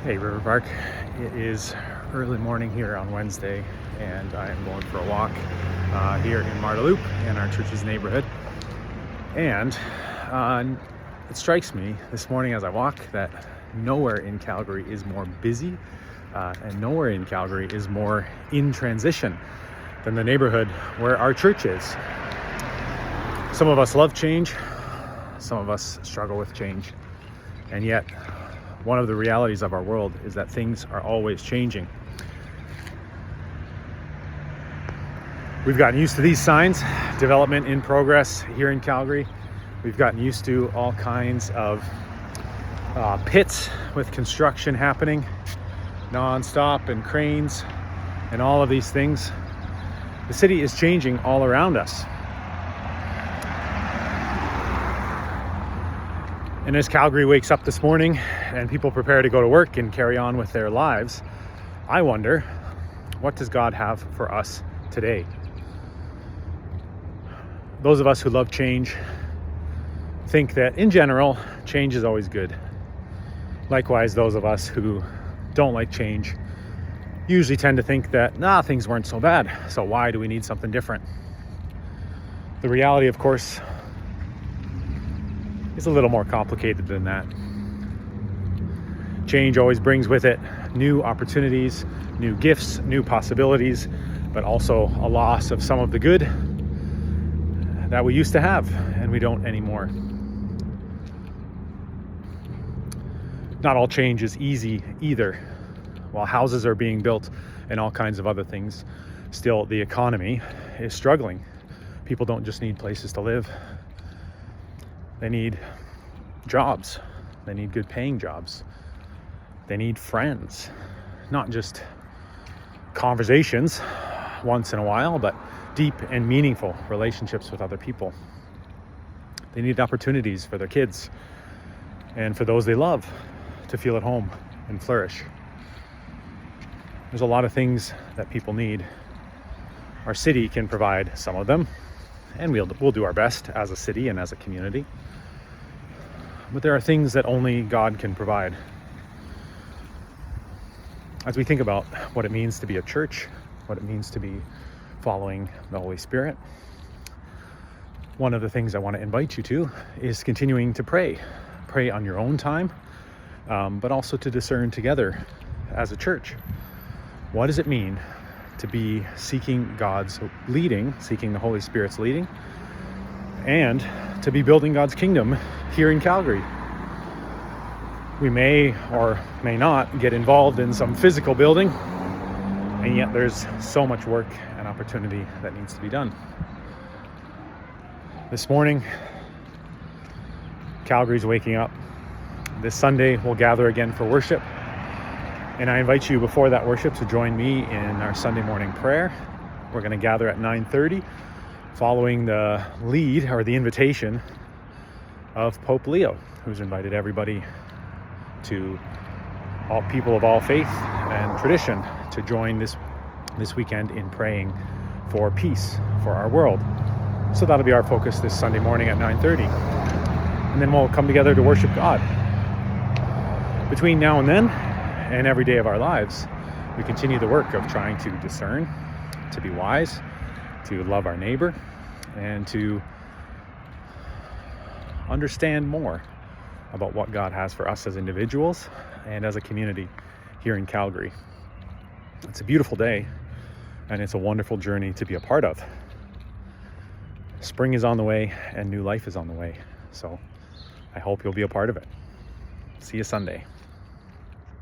Hey, River Park. It is early morning here on Wednesday, and I am going for a walk here in Marda Loop in our church's neighborhood. And it strikes me this morning as I walk that nowhere in Calgary is more busy and nowhere in Calgary is more in transition than the neighborhood where our church is. Some of us love change, some of us struggle with change, and yet one of the realities of our world is that things are always changing. We've gotten used to these signs, development in progress here in Calgary. We've gotten used to all kinds of pits with construction happening non-stop and cranes and all of these things. The city is changing all around us. And as Calgary wakes up this morning and people prepare to go to work and carry on with their lives, I wonder, what does God have for us today? Those of us who love change think that in general, change is always good. Likewise, those of us who don't like change usually tend to think that, things weren't so bad, so why do we need something different? The reality, of course, is a little more complicated than that. Change always brings with it new opportunities, new gifts, new possibilities, but also a loss of some of the good that we used to have and we don't anymore. Not all change is easy either. While houses are being built and all kinds of other things, still the economy is struggling. People don't just need places to live. They need jobs. They need good paying jobs. They need friends, not just conversations once in a while, but deep and meaningful relationships with other people. They need opportunities for their kids and for those they love to feel at home and flourish. There's a lot of things that people need. Our city can provide some of them, and we'll do our best as a city and as a community. But there are things that only God can provide. As we think about what it means to be a church, what it means to be following the Holy Spirit, one of the things I want to invite you to is continuing to pray. Pray on your own time, but also to discern together as a church. What does it mean to be seeking God's leading, seeking the Holy Spirit's leading, and to be building God's kingdom here in Calgary? We may or may not get involved in some physical building, and yet there's so much work and opportunity that needs to be done. This morning, Calgary's waking up. This Sunday, we'll gather again for worship. And I invite you before that worship to join me in our Sunday morning prayer. We're going to gather at 9:30, following the lead or the invitation of Pope Leo, who's invited everybody, to all people of all faith and tradition, to join this weekend in praying for peace for our world. So that'll be our focus this Sunday morning at 9:30. And then we'll come together to worship God. Between now and then, and every day of our lives, we continue the work of trying to discern, to be wise, to love our neighbor, and to understand more about what God has for us as individuals and as a community here in Calgary. It's a beautiful day, and it's a wonderful journey to be a part of. Spring is on the way, and new life is on the way. So I hope you'll be a part of it. See you Sunday.